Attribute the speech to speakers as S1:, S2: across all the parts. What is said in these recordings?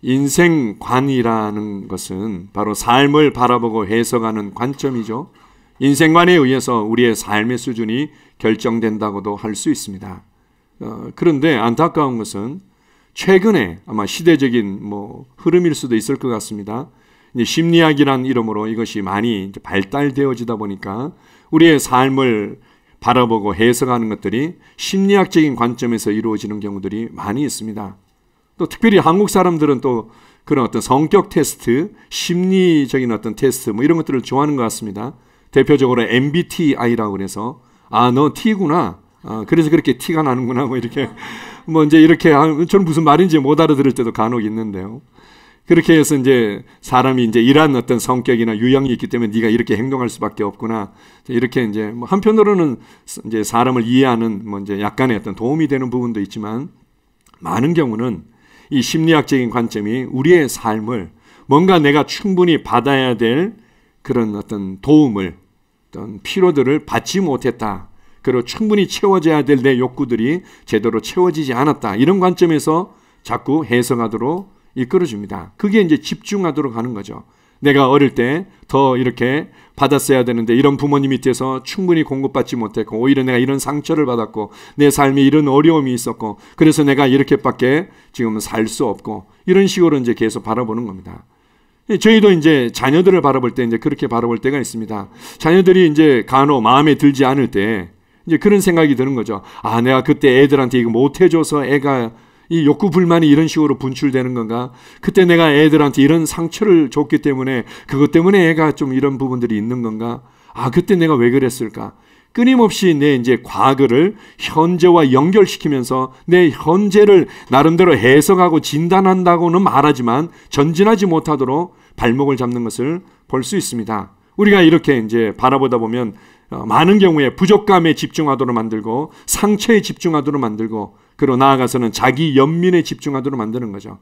S1: 인생관이라는 것은 바로 삶을 바라보고 해석하는 관점이죠. 인생관에 의해서 우리의 삶의 수준이 결정된다고도 할 수 있습니다. 그런데 안타까운 것은 최근에 아마 시대적인 흐름일 수도 있을 것 같습니다. 심리학이란 이름으로 이것이 많이 발달되어지다 보니까 우리의 삶을 바라보고 해석하는 것들이 심리학적인 관점에서 이루어지는 경우들이 많이 있습니다. 또 특별히 한국 사람들은 또 그런 어떤 성격 테스트, 심리적인 어떤 테스트 이런 것들을 좋아하는 것 같습니다. 대표적으로 MBTI라고 그래서 너 T구나. 그래서 그렇게 티가 나는구나. 이렇게 이제 이렇게 저는 무슨 말인지 못 알아들을 때도 간혹 있는데요. 그렇게 해서 이제 사람이 이제 이러한 어떤 성격이나 유형이 있기 때문에 네가 이렇게 행동할 수밖에 없구나. 이렇게 이제 한편으로는 이제 사람을 이해하는 이제 약간의 어떤 도움이 되는 부분도 있지만 많은 경우는 이 심리학적인 관점이 우리의 삶을 뭔가 내가 충분히 받아야 될 그런 어떤 도움을, 어떤 필요들을 받지 못했다. 그리고 충분히 채워져야 될 내 욕구들이 제대로 채워지지 않았다. 이런 관점에서 자꾸 해석하도록 이끌어줍니다. 그게 이제 집중하도록 하는 거죠. 내가 어릴 때 더 이렇게 받았어야 되는데 이런 부모님 밑에서 충분히 공급받지 못했고 오히려 내가 이런 상처를 받았고 내 삶에 이런 어려움이 있었고 그래서 내가 이렇게밖에 지금은 살 수 없고 이런 식으로 이제 계속 바라보는 겁니다. 저희도 이제 자녀들을 바라볼 때 이제 그렇게 바라볼 때가 있습니다. 자녀들이 이제 간혹 마음에 들지 않을 때 이제 그런 생각이 드는 거죠. 내가 그때 애들한테 이거 못 해줘서 애가 이 욕구 불만이 이런 식으로 분출되는 건가? 그때 내가 애들한테 이런 상처를 줬기 때문에 그것 때문에 애가 좀 이런 부분들이 있는 건가? 그때 내가 왜 그랬을까? 끊임없이 내 이제 과거를 현재와 연결시키면서 내 현재를 나름대로 해석하고 진단한다고는 말하지만 전진하지 못하도록 발목을 잡는 것을 볼 수 있습니다. 우리가 이렇게 이제 바라보다 보면 많은 경우에 부족감에 집중하도록 만들고 상처에 집중하도록 만들고 그리고 나아가서는 자기 연민에 집중하도록 만드는 거죠.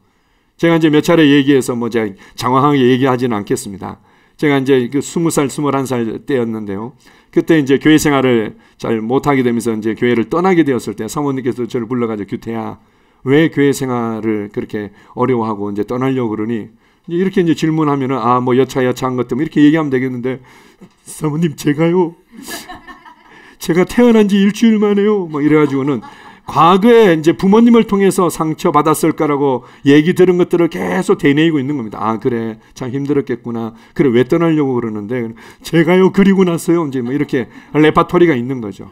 S1: 제가 이제 몇 차례 얘기해서 제가 장황하게 얘기하지는 않겠습니다. 제가 이제 20살, 21살 때였는데요. 그때 이제 교회 생활을 잘 못하게 되면서 이제 교회를 떠나게 되었을 때 사모님께서 저를 불러가지고 규태야, 왜 교회 생활을 그렇게 어려워하고 이제 떠나려고 그러니? 이렇게 이제 질문하면은 여차한 것 때문에 이렇게 얘기하면 되겠는데 사모님 제가 태어난 지 일주일 만에요. 이래가지고는 과거에 이제 부모님을 통해서 상처받았을 거라고 얘기 들은 것들을 계속 되뇌이고 있는 겁니다. 그래, 참 힘들었겠구나. 그래, 왜 떠나려고 그러는데 제가요 그리고 났어요. 이제 이렇게 레파토리가 있는 거죠.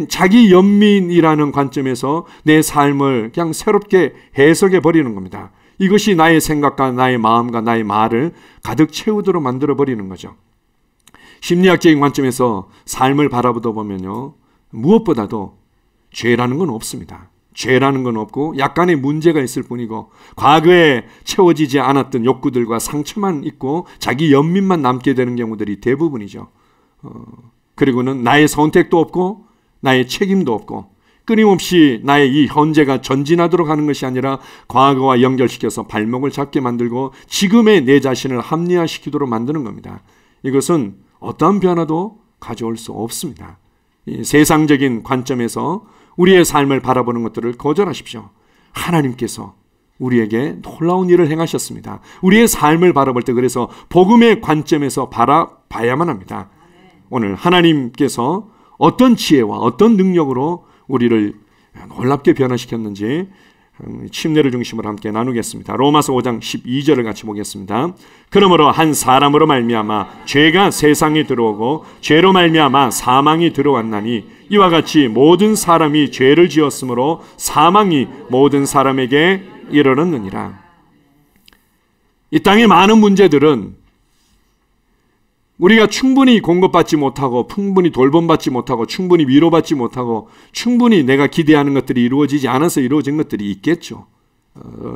S1: 자기 연민이라는 관점에서 내 삶을 그냥 새롭게 해석해 버리는 겁니다. 이것이 나의 생각과 나의 마음과 나의 말을 가득 채우도록 만들어 버리는 거죠. 심리학적인 관점에서 삶을 바라보다 보면요, 무엇보다도 죄라는 건 없습니다. 죄라는 건 없고 약간의 문제가 있을 뿐이고 과거에 채워지지 않았던 욕구들과 상처만 있고 자기 연민만 남게 되는 경우들이 대부분이죠. 그리고는 나의 선택도 없고 나의 책임도 없고 끊임없이 나의 이 현재가 전진하도록 하는 것이 아니라 과거와 연결시켜서 발목을 잡게 만들고 지금의 내 자신을 합리화시키도록 만드는 겁니다. 이것은 어떠한 변화도 가져올 수 없습니다. 이 세상적인 관점에서 우리의 삶을 바라보는 것들을 거절하십시오. 하나님께서 우리에게 놀라운 일을 행하셨습니다. 우리의 삶을 바라볼 때 그래서 복음의 관점에서 바라봐야만 합니다. 오늘 하나님께서 어떤 지혜와 어떤 능력으로 우리를 놀랍게 변화시켰는지 침례를 중심으로 함께 나누겠습니다. 로마서 5장 12절을 같이 보겠습니다. 그러므로 한 사람으로 말미암아 죄가 세상에 들어오고 죄로 말미암아 사망이 들어왔나니 이와 같이 모든 사람이 죄를 지었으므로 사망이 모든 사람에게 이르렀느니라. 이 땅의 많은 문제들은 우리가 충분히 공급받지 못하고 충분히 돌봄받지 못하고 충분히 위로받지 못하고 충분히 내가 기대하는 것들이 이루어지지 않아서 이루어진 것들이 있겠죠.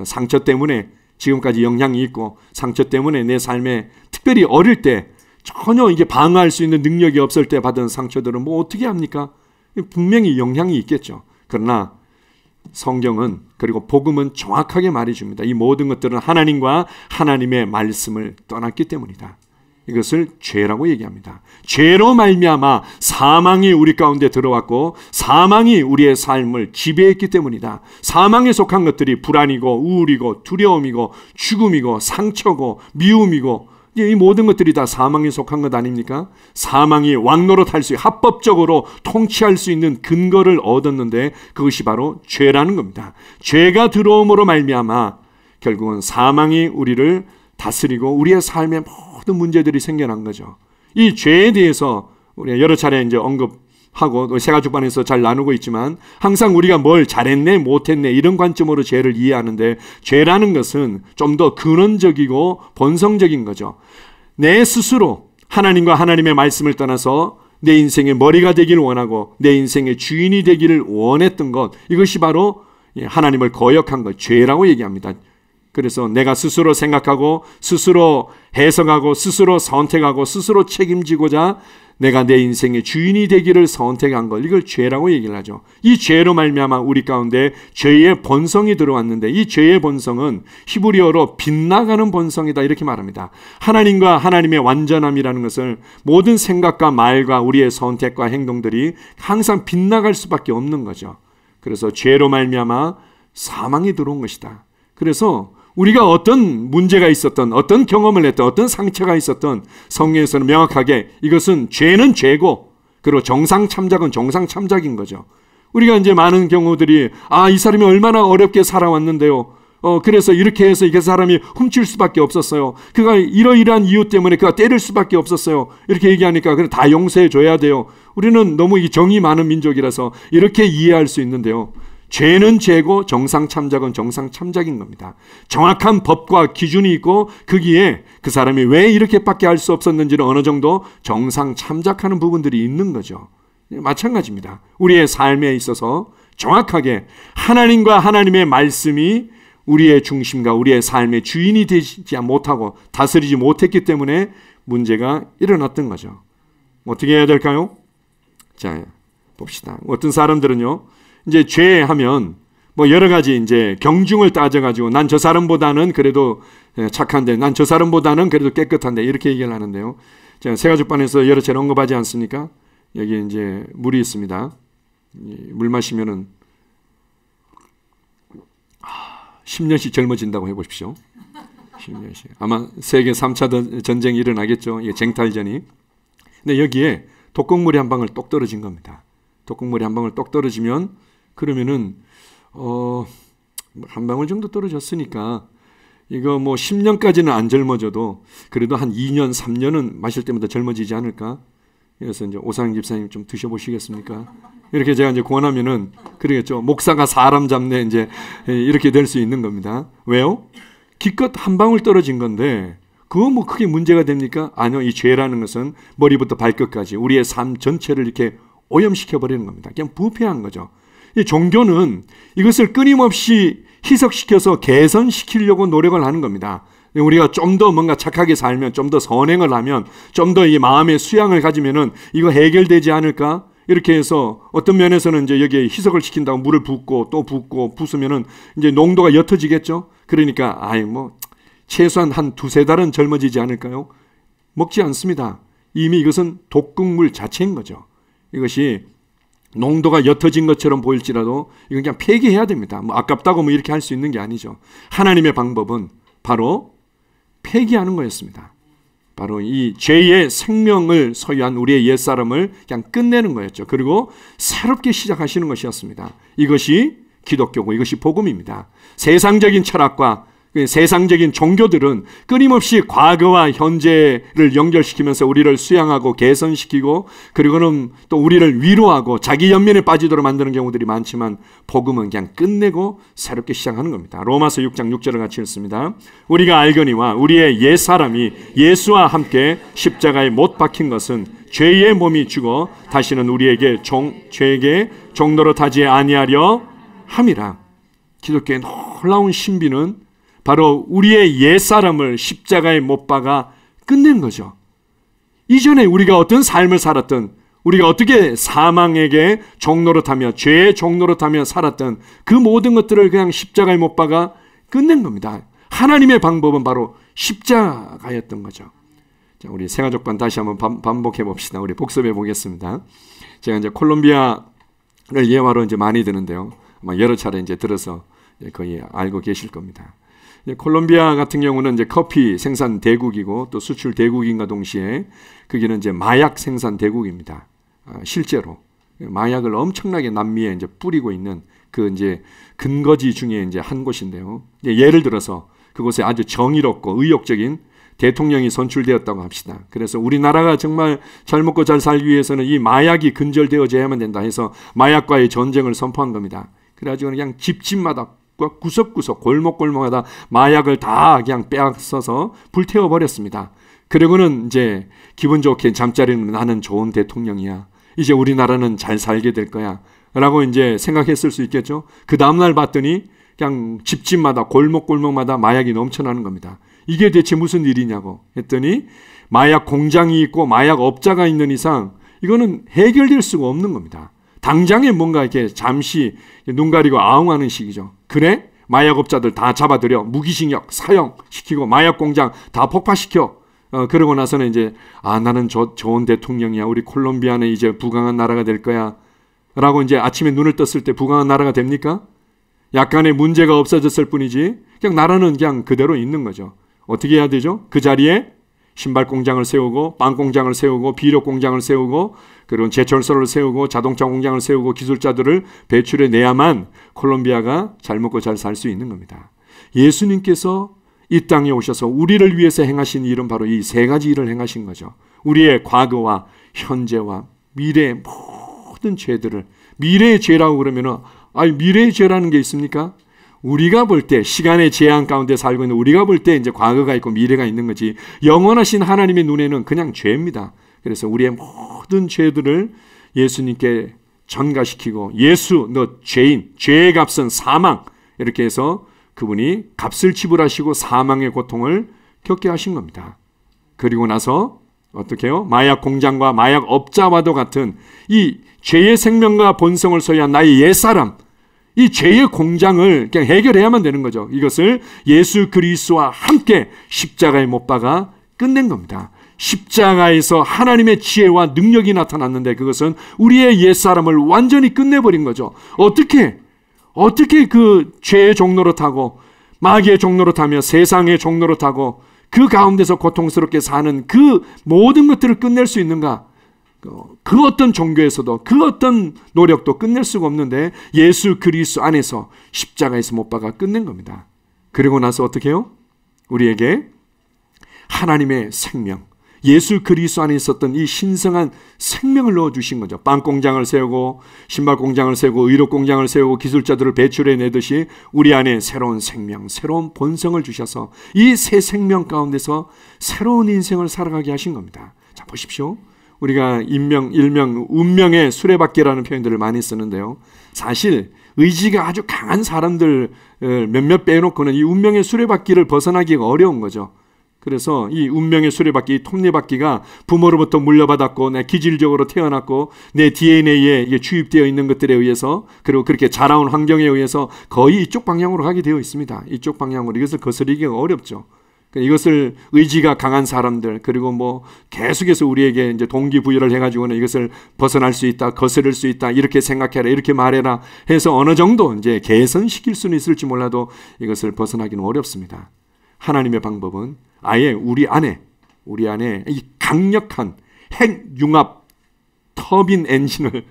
S1: 상처 때문에 지금까지 영향이 있고 상처 때문에 내 삶에 특별히 어릴 때 전혀 이게 방어할 수 있는 능력이 없을 때 받은 상처들은 뭐 어떻게 합니까? 분명히 영향이 있겠죠. 그러나 성경은 그리고 복음은 정확하게 말해줍니다. 이 모든 것들은 하나님과 하나님의 말씀을 떠났기 때문이다. 이것을 죄라고 얘기합니다. 죄로 말미암아 사망이 우리 가운데 들어왔고 사망이 우리의 삶을 지배했기 때문이다. 사망에 속한 것들이 불안이고 우울이고 두려움이고 죽음이고 상처고 미움이고 이 모든 것들이 다 사망에 속한 것 아닙니까? 사망이 왕노릇할 수 합법적으로 통치할 수 있는 근거를 얻었는데 그것이 바로 죄라는 겁니다. 죄가 들어옴으로 말미암아 결국은 사망이 우리를 다스리고 우리의 삶에 모든 문제들이 생겨난 거죠. 이 죄에 대해서 우리가 여러 차례 이제 언급하고 새가족반에서 잘 나누고 있지만 항상 우리가 뭘 잘했네 못했네 이런 관점으로 죄를 이해하는데 죄라는 것은 좀 더 근원적이고 본성적인 거죠. 내 스스로 하나님과 하나님의 말씀을 떠나서 내 인생의 머리가 되기를 원하고 내 인생의 주인이 되기를 원했던 것, 이것이 바로 하나님을 거역한 것, 죄라고 얘기합니다. 그래서 내가 스스로 생각하고 스스로 해석하고 스스로 선택하고 스스로 책임지고자 내가 내 인생의 주인이 되기를 선택한 것, 이걸 죄라고 얘기를 하죠. 이 죄로 말미암아 우리 가운데 죄의 본성이 들어왔는데 이 죄의 본성은 히브리어로 빗나가는 본성이다 이렇게 말합니다. 하나님과 하나님의 완전함이라는 것을 모든 생각과 말과 우리의 선택과 행동들이 항상 빗나갈 수밖에 없는 거죠. 그래서 죄로 말미암아 사망이 들어온 것이다. 그래서 우리가 어떤 문제가 있었던 어떤 경험을 했던 어떤 상처가 있었던 성경에서는 명확하게 이것은 죄는 죄고 그리고 정상참작은 정상참작인 거죠. 우리가 이제 많은 경우들이 이 사람이 얼마나 어렵게 살아왔는데요. 그래서 이렇게 해서 이 사람이 훔칠 수밖에 없었어요. 그가 이러이러한 이유 때문에 그가 때릴 수밖에 없었어요. 이렇게 얘기하니까 그래 다 용서해 줘야 돼요. 우리는 너무 이 정이 많은 민족이라서 이렇게 이해할 수 있는데요. 죄는 죄고 정상참작은 정상참작인 겁니다. 정확한 법과 기준이 있고 거기에 그 사람이 왜 이렇게밖에 할 수 없었는지를 어느 정도 정상참작하는 부분들이 있는 거죠. 마찬가지입니다. 우리의 삶에 있어서 정확하게 하나님과 하나님의 말씀이 우리의 중심과 우리의 삶의 주인이 되지 못하고 다스리지 못했기 때문에 문제가 일어났던 거죠. 어떻게 해야 될까요? 자, 봅시다. 어떤 사람들은요, 이제 죄하면 뭐 여러 가지 이제 경중을 따져가지고 난 저 사람보다는 그래도 착한데 난 저 사람보다는 그래도 깨끗한데 이렇게 얘기를 하는데요. 제가 새가족반에서 여러 차례 언급하지 않습니까? 여기 이제 물이 있습니다. 물 마시면은 10년씩 젊어진다고 해보십시오. 10년씩. 아마 세계 3차 전쟁이 일어나겠죠. 이게 쟁탈전이. 근데 여기에 독극물이 한 방울 똑 떨어진 겁니다. 독극물이 한 방울 똑 떨어지면 그러면은 한 방울 정도 떨어졌으니까 이거 뭐 10년까지는 안 젊어져도 그래도 한 2년, 3년은 마실 때마다 젊어지지 않을까? 그래서 이제 오상영 집사님 좀 드셔보시겠습니까? 이렇게 제가 이제 권하면은 그러겠죠. 목사가 사람 잡네 이제 이렇게 될 수 있는 겁니다. 왜요? 기껏 한 방울 떨어진 건데 그거 뭐 크게 문제가 됩니까? 아니요. 이 죄라는 것은 머리부터 발끝까지 우리의 삶 전체를 이렇게 오염시켜버리는 겁니다. 그냥 부패한 거죠. 이 종교는 이것을 끊임없이 희석시켜서 개선시키려고 노력을 하는 겁니다. 우리가 좀 더 뭔가 착하게 살면, 좀 더 선행을 하면, 좀 더 이 마음의 수양을 가지면은 이거 해결되지 않을까? 이렇게 해서 어떤 면에서는 이제 여기에 희석을 시킨다고 물을 붓고 또 붓고 부수면은 이제 농도가 옅어지겠죠? 그러니까, 뭐, 최소한 한 두세 달은 젊어지지 않을까요? 먹지 않습니다. 이미 이것은 독극물 자체인 거죠. 이것이 농도가 옅어진 것처럼 보일지라도 이건 그냥 폐기해야 됩니다. 뭐 아깝다고 뭐 이렇게 할 수 있는 게 아니죠. 하나님의 방법은 바로 폐기하는 거였습니다. 바로 이 죄의 생명을 소유한 우리의 옛사람을 그냥 끝내는 거였죠. 그리고 새롭게 시작하시는 것이었습니다. 이것이 기독교고 이것이 복음입니다. 세상적인 철학과 세상적인 종교들은 끊임없이 과거와 현재를 연결시키면서 우리를 수양하고 개선시키고 그리고는 또 우리를 위로하고 자기 연민에 빠지도록 만드는 경우들이 많지만 복음은 그냥 끝내고 새롭게 시작하는 겁니다. 로마서 6장 6절을 같이 읽습니다. 우리가 알거니와 우리의 옛사람이 예수와 함께 십자가에 못 박힌 것은 죄의 몸이 죽어 다시는 우리에게 죄에게 종노릇하지 아니하려 함이라. 기독교의 놀라운 신비는 바로 우리의 옛사람을 십자가에 못 박아 끝낸 거죠. 이전에 우리가 어떤 삶을 살았던, 우리가 어떻게 사망에게 종노릇하며 죄의 종노릇하며 살았던 그 모든 것들을 그냥 십자가에 못 박아 끝낸 겁니다. 하나님의 방법은 바로 십자가였던 거죠. 자, 우리 새가족반 다시 한번 반복해 봅시다. 우리 복습해 보겠습니다. 제가 이제 콜롬비아를 예화로 이제 많이 드는데요. 아마 여러 차례 이제 들어서 거의 알고 계실 겁니다. 콜롬비아 같은 경우는 이제 커피 생산 대국이고 또 수출 대국인과 동시에 거기는 이제 마약 생산 대국입니다. 실제로 마약을 엄청나게 남미에 이제 뿌리고 있는 그 이제 근거지 중에 이제 한 곳인데요. 예를 들어서 그곳에 아주 정의롭고 의욕적인 대통령이 선출되었다고 합시다. 그래서 우리나라가 정말 잘 먹고 잘 살기 위해서는 이 마약이 근절되어져야만 된다 해서 마약과의 전쟁을 선포한 겁니다. 그래가지고 그냥 집집마다 구석구석 골목골목마다 마약을 다 그냥 빼앗아서 불태워 버렸습니다. 그리고는 이제 기분 좋게 잠자리는 나는 좋은 대통령이야. 이제 우리나라는 잘 살게 될 거야. 라고 이제 생각했을 수 있겠죠. 그 다음날 봤더니 그냥 집집마다 골목골목마다 마약이 넘쳐나는 겁니다. 이게 대체 무슨 일이냐고 했더니 마약 공장이 있고 마약 업자가 있는 이상 이거는 해결될 수가 없는 겁니다. 당장에 뭔가 이렇게 잠시 눈 가리고 아웅하는 식이죠. 그래? 마약 업자들 다 잡아들여 무기징역 사형시키고 마약 공장 다 폭파시켜. 그러고 나서는 이제 나는 좋은 대통령이야. 우리 콜롬비아는 이제 부강한 나라가 될 거야. 라고 이제 아침에 눈을 떴을 때 부강한 나라가 됩니까? 약간의 문제가 없어졌을 뿐이지 그냥 나라는 그냥 그대로 있는 거죠. 어떻게 해야 되죠? 그 자리에 신발 공장을 세우고 빵 공장을 세우고 비료 공장을 세우고 그리고 제철소를 세우고 자동차 공장을 세우고 기술자들을 배출해 내야만 콜롬비아가 잘 먹고 잘 살 수 있는 겁니다. 예수님께서 이 땅에 오셔서 우리를 위해서 행하신 일은 바로 이 세 가지 일을 행하신 거죠. 우리의 과거와 현재와 미래의 모든 죄들을 미래의 죄라고 그러면은 미래의 죄라는 게 있습니까? 우리가 볼 때 시간의 제한 가운데 살고 있는 우리가 볼 때 이제 과거가 있고 미래가 있는 거지 영원하신 하나님의 눈에는 그냥 죄입니다. 그래서 우리의 모든 죄들을 예수님께 전가시키고 예수 너 죄인 죄의 값은 사망 이렇게 해서 그분이 값을 지불하시고 사망의 고통을 겪게 하신 겁니다. 그리고 나서 어떻게 해요? 마약 공장과 마약 업자와도 같은 이 죄의 생명과 본성을 소유한 나의 옛사람 이 죄의 공장을 그냥 해결해야만 되는 거죠. 이것을 예수 그리스도와 함께 십자가에 못 박아 끝낸 겁니다. 십자가에서 하나님의 지혜와 능력이 나타났는데 그것은 우리의 옛사람을 완전히 끝내버린 거죠. 어떻게 그 죄의 종로로 타고 마귀의 종로로 타며 세상의 종로로 타고 그 가운데서 고통스럽게 사는 그 모든 것들을 끝낼 수 있는가? 그 어떤 종교에서도 그 어떤 노력도 끝낼 수가 없는데 예수 그리스도 안에서 십자가에서 못 박아 끝낸 겁니다. 그리고 나서 어떻게 해요? 우리에게 하나님의 생명 예수 그리스도 안에 있었던 이 신성한 생명을 넣어주신 거죠. 빵 공장을 세우고 신발 공장을 세우고 의료 공장을 세우고 기술자들을 배출해내듯이 우리 안에 새로운 생명, 새로운 본성을 주셔서 이 새 생명 가운데서 새로운 인생을 살아가게 하신 겁니다. 자 보십시오. 우리가 일명 운명의 수레바퀴라는 표현들을 많이 쓰는데요. 사실 의지가 아주 강한 사람들 몇몇 빼놓고는 이 운명의 수레바퀴를 벗어나기가 어려운 거죠. 그래서 이 운명의 수레바퀴, 톱니바퀴가 부모로부터 물려받았고 내 기질적으로 태어났고 내 DNA에 이게 주입되어 있는 것들에 의해서 그리고 그렇게 자라온 환경에 의해서 거의 이쪽 방향으로 가게 되어 있습니다. 이쪽 방향으로 이것을 거스르기가 어렵죠. 이것을 의지가 강한 사람들 그리고 뭐 계속해서 우리에게 이제 동기부여를 해가지고는 이것을 벗어날 수 있다, 거스를 수 있다, 이렇게 생각해라, 이렇게 말해라 해서 어느 정도 이제 개선시킬 수는 있을지 몰라도 이것을 벗어나기는 어렵습니다. 하나님의 방법은 아예 우리 안에 이 강력한 핵융합 터빈 엔진을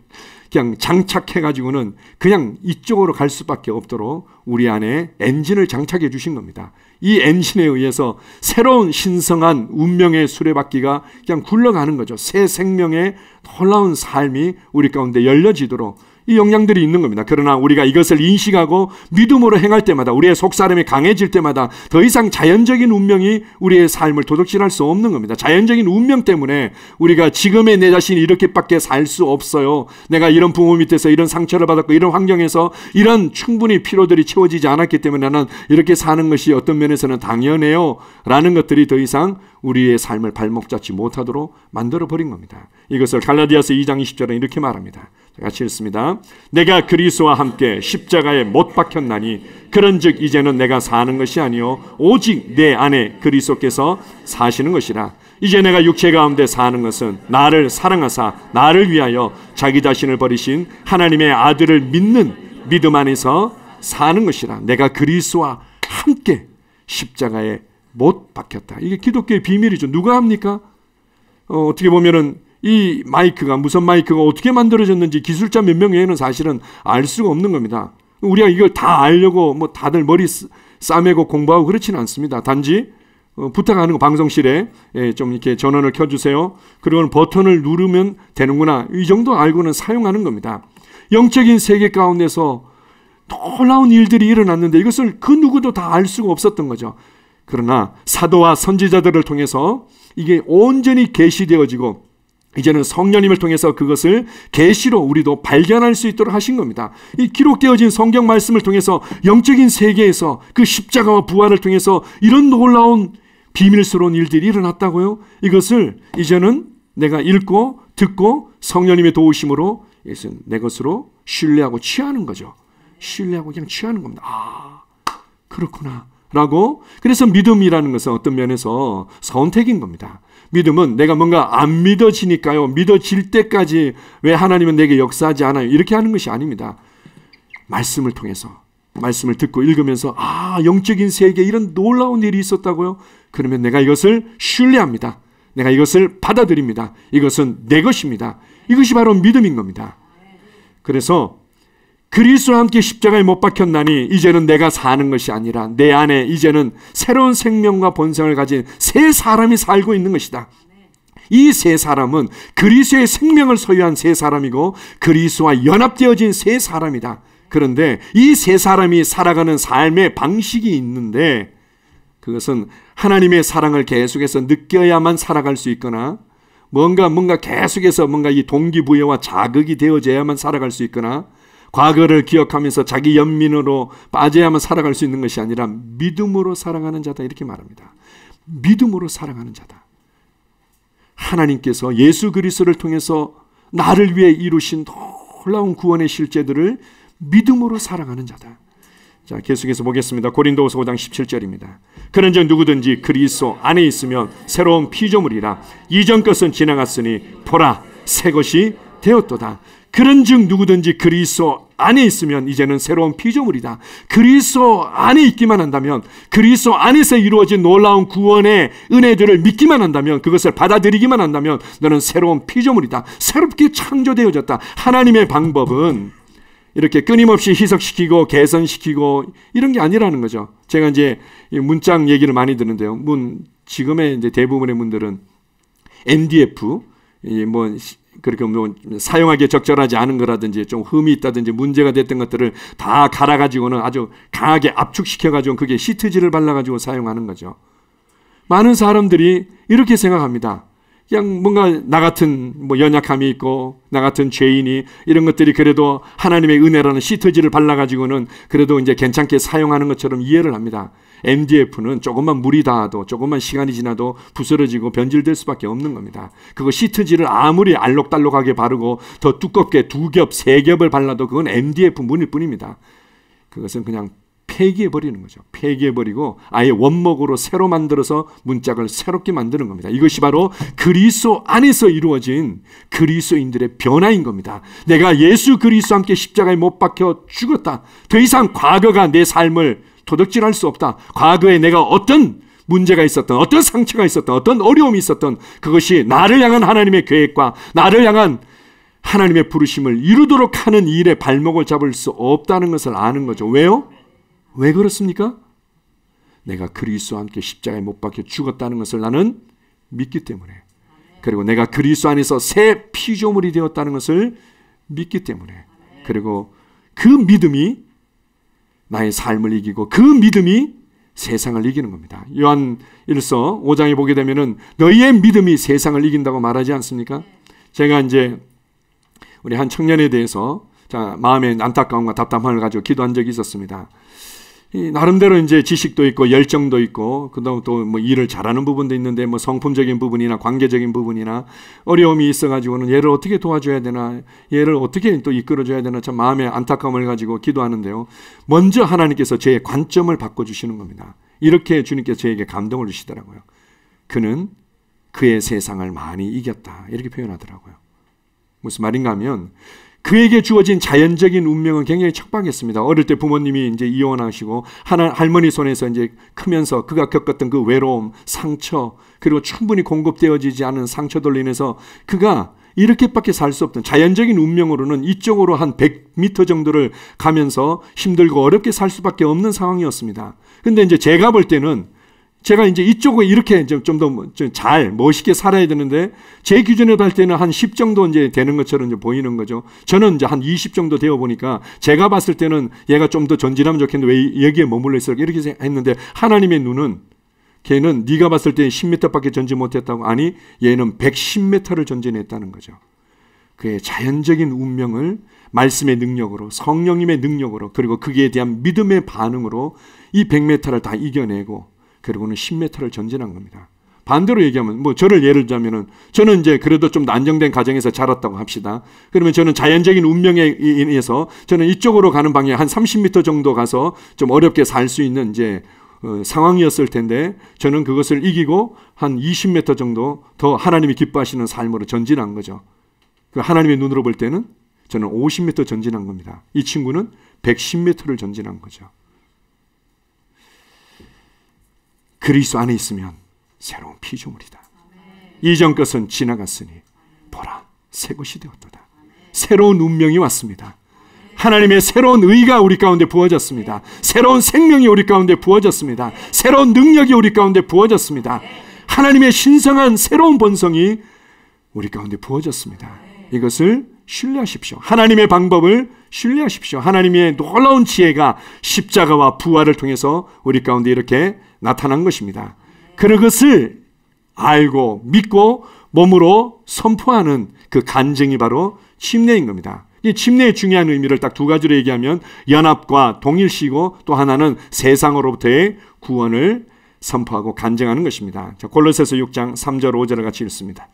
S1: 그냥 장착해가지고는 그냥 이쪽으로 갈 수밖에 없도록 우리 안에 엔진을 장착해 주신 겁니다. 이 엔진에 의해서 새로운 신성한 운명의 수레바퀴가 그냥 굴러가는 거죠. 새 생명의 놀라운 삶이 우리 가운데 열려지도록 이 영향들이 있는 겁니다. 그러나 우리가 이것을 인식하고 믿음으로 행할 때마다 우리의 속사람이 강해질 때마다 더 이상 자연적인 운명이 우리의 삶을 도둑질할 수 없는 겁니다. 자연적인 운명 때문에 우리가 지금의 내 자신이 이렇게밖에 살 수 없어요. 내가 이런 부모 밑에서 이런 상처를 받았고 이런 환경에서 이런 충분히 필요들이 채워지지 않았기 때문에 나는 이렇게 사는 것이 어떤 면에서는 당연해요 라는 것들이 더 이상 우리의 삶을 발목 잡지 못하도록 만들어버린 겁니다. 이것을 갈라디아서 2장 20절은 이렇게 말합니다. 같이 읽습니다. 내가 그리스도와 함께 십자가에 못 박혔나니 그런즉 이제는 내가 사는 것이 아니요 오직 내 안에 그리스도께서 사시는 것이라. 이제 내가 육체 가운데 사는 것은 나를 사랑하사 나를 위하여 자기 자신을 버리신 하나님의 아들을 믿는 믿음 안에서 사는 것이라. 내가 그리스도와 함께 십자가에 못 박혔다. 이게 기독교의 비밀이죠. 누가 합니까? 어떻게 보면은 이 마이크가, 무선 마이크가 어떻게 만들어졌는지 기술자 몇 명 외에는 사실은 알 수가 없는 겁니다. 우리가 이걸 다 알려고 뭐 다들 머리 싸매고 공부하고 그렇지는 않습니다. 단지 부탁하는 거, 방송실에 좀 이렇게 전원을 켜주세요. 그리고 버튼을 누르면 되는구나. 이 정도 알고는 사용하는 겁니다. 영적인 세계 가운데서 놀라운 일들이 일어났는데 이것을 그 누구도 다 알 수가 없었던 거죠. 그러나 사도와 선지자들을 통해서 이게 온전히 계시되어지고 이제는 성령님을 통해서 그것을 계시로 우리도 발견할 수 있도록 하신 겁니다. 이 기록되어진 성경 말씀을 통해서 영적인 세계에서 그 십자가와 부활을 통해서 이런 놀라운 비밀스러운 일들이 일어났다고요. 이것을 이제는 내가 읽고 듣고 성령님의 도우심으로 이것은 내 것으로 신뢰하고 취하는 거죠. 신뢰하고 그냥 취하는 겁니다. 아, 그렇구나 라고. 그래서 믿음이라는 것은 어떤 면에서 선택인 겁니다. 믿음은 내가 뭔가 안 믿어지니까요, 믿어질 때까지 왜 하나님은 내게 역사하지 않아요, 이렇게 하는 것이 아닙니다. 말씀을 통해서, 말씀을 듣고 읽으면서 아, 영적인 세계에 이런 놀라운 일이 있었다고요? 그러면 내가 이것을 신뢰합니다. 내가 이것을 받아들입니다. 이것은 내 것입니다. 이것이 바로 믿음인 겁니다. 그래서 그리스도와 함께 십자가에 못 박혔나니 이제는 내가 사는 것이 아니라 내 안에 이제는 새로운 생명과 본성을 가진 새 사람이 살고 있는 것이다. 이 새 사람은 그리스도의 생명을 소유한 새 사람이고 그리스도와 연합되어진 새 사람이다. 그런데 이 새 사람이 살아가는 삶의 방식이 있는데 그것은 하나님의 사랑을 계속해서 느껴야만 살아갈 수 있거나 뭔가 계속해서 뭔가 이 동기부여와 자극이 되어져야만 살아갈 수 있거나 과거를 기억하면서 자기 연민으로 빠져야만 살아갈 수 있는 것이 아니라 믿음으로 살아가는 자다, 이렇게 말합니다. 믿음으로 살아가는 자다. 하나님께서 예수 그리스도를 통해서 나를 위해 이루신 놀라운 구원의 실제들을 믿음으로 살아가는 자다. 자, 계속해서 보겠습니다. 고린도후서 5장 17절입니다. 그런즉 누구든지 그리스도 안에 있으면 새로운 피조물이라. 이전 것은 지나갔으니 보라 새 것이 되었도다. 그런즉 누구든지 그리스도 안에 있으면 이제는 새로운 피조물이다. 그리스도 안에 있기만 한다면, 그리스도 안에서 이루어진 놀라운 구원의 은혜들을 믿기만 한다면, 그것을 받아들이기만 한다면 너는 새로운 피조물이다. 새롭게 창조되어졌다. 하나님의 방법은 이렇게 끊임없이 희석시키고 개선시키고 이런 게 아니라는 거죠. 제가 이제 문장 얘기를 많이 듣는데요. 지금의 이제 대부분의 문들은 MDF, 그렇게 뭐 사용하기에 적절하지 않은 거라든지 좀 흠이 있다든지 문제가 됐던 것들을 다 갈아가지고는 아주 강하게 압축시켜가지고 그게 시트지를 발라가지고 사용하는 거죠. 많은 사람들이 이렇게 생각합니다. 그냥 뭔가 나 같은 연약함이 있고 나 같은 죄인이 이런 것들이 그래도 하나님의 은혜라는 시트지를 발라가지고는 그래도 이제 괜찮게 사용하는 것처럼 이해를 합니다. MDF는 조금만 물이 닿아도 조금만 시간이 지나도 부스러지고 변질될 수밖에 없는 겁니다. 그거 시트지를 아무리 알록달록하게 바르고 더 두껍게 2겹, 3겹을 발라도 그건 MDF 문일 뿐입니다. 그것은 그냥 폐기해버리는 거죠. 폐기해버리고 아예 원목으로 새로 만들어서 문짝을 새롭게 만드는 겁니다. 이것이 바로 그리스도 안에서 이루어진 그리스도인들의 변화인 겁니다. 내가 예수 그리스도와 함께 십자가에 못 박혀 죽었다. 더 이상 과거가 내 삶을 도둑질할 수 없다. 과거에 내가 어떤 문제가 있었던, 어떤 상처가 있었던, 어떤 어려움이 있었던 그것이 나를 향한 하나님의 계획과 나를 향한 하나님의 부르심을 이루도록 하는 일에 발목을 잡을 수 없다는 것을 아는 거죠. 왜요? 왜 그렇습니까? 내가 그리스도와 함께 십자가에 못 박혀 죽었다는 것을 나는 믿기 때문에, 그리고 내가 그리스도 안에서 새 피조물이 되었다는 것을 믿기 때문에, 그리고 그 믿음이 나의 삶을 이기고 그 믿음이 세상을 이기는 겁니다. 요한 1서 5장에 보게 되면은 너희의 믿음이 세상을 이긴다고 말하지 않습니까? 제가 이제 우리 한 청년에 대해서 마음의 안타까움과 답답함을 가지고 기도한 적이 있었습니다. 나름대로 이제 지식도 있고 열정도 있고 그다음 또 일을 잘하는 부분도 있는데 성품적인 부분이나 관계적인 부분이나 어려움이 있어가지고는 얘를 어떻게 도와줘야 되나, 얘를 어떻게 또 이끌어줘야 되나 참 마음의 안타까움을 가지고 기도하는데요. 먼저 하나님께서 제 관점을 바꿔주시는 겁니다. 이렇게 주님께서 저에게 감동을 주시더라고요. 그는 그의 세상을 많이 이겼다. 이렇게 표현하더라고요. 무슨 말인가 하면 그에게 주어진 자연적인 운명은 굉장히 척박했습니다. 어릴 때 부모님이 이제 이혼하시고 할머니 손에서 이제 크면서 그가 겪었던 그 외로움, 상처, 그리고 충분히 공급되어지지 않은 상처들로 인해서 그가 이렇게밖에 살 수 없던 자연적인 운명으로는 이쪽으로 한 100m 정도를 가면서 힘들고 어렵게 살 수밖에 없는 상황이었습니다. 근데 이제 제가 볼 때는 제가 이제 이쪽에 이렇게 좀 더 잘 멋있게 살아야 되는데 제 기준으로 할 때는 한 10 정도 이제 되는 것처럼 이제 보이는 거죠. 저는 이제 한 20 정도 되어 보니까 제가 봤을 때는 얘가 좀 더 전진하면 좋겠는데 왜 여기에 머물러 있을까 이렇게 했는데 하나님의 눈은 걔는 네가 봤을 때 10m밖에 전진 못했다고. 아니 얘는 110m를 전진했다는 거죠. 그의 자연적인 운명을 말씀의 능력으로 성령님의 능력으로 그리고 거기에 대한 믿음의 반응으로 이 100m를 다 이겨내고 그리고는 10m를 전진한 겁니다. 반대로 얘기하면 뭐 저를 예를 들자면은 저는 이제 그래도 좀 안정된 가정에서 자랐다고 합시다. 그러면 저는 자연적인 운명에 의해서 저는 이쪽으로 가는 방향 한 30m 정도 가서 좀 어렵게 살 수 있는 이제 상황이었을 텐데 저는 그것을 이기고 한 20m 정도 더 하나님이 기뻐하시는 삶으로 전진한 거죠. 하나님의 눈으로 볼 때는 저는 50m 전진한 겁니다. 이 친구는 110m를 전진한 거죠. 그리스도 안에 있으면 새로운 피조물이다. 이전 것은 지나갔으니 보라 새 것이 되었도다. 새로운 운명이 왔습니다. 하나님의 새로운 의가 우리 가운데 부어졌습니다. 새로운 생명이 우리 가운데 부어졌습니다. 새로운 능력이 우리 가운데 부어졌습니다. 하나님의 신성한 새로운 본성이 우리 가운데 부어졌습니다. 이것을 신뢰하십시오. 하나님의 방법을 신뢰하십시오. 하나님의 놀라운 지혜가 십자가와 부활을 통해서 우리 가운데 이렇게 나타난 것입니다. 그것을 알고 믿고 몸으로 선포하는 그 간증이 바로 침례인 겁니다. 이 침례의 중요한 의미를 딱 두 가지로 얘기하면 연합과 동일시고 또 하나는 세상으로부터의 구원을 선포하고 간증하는 것입니다. 자, 골로새서 6장 3절 5절을 같이 읽습니다.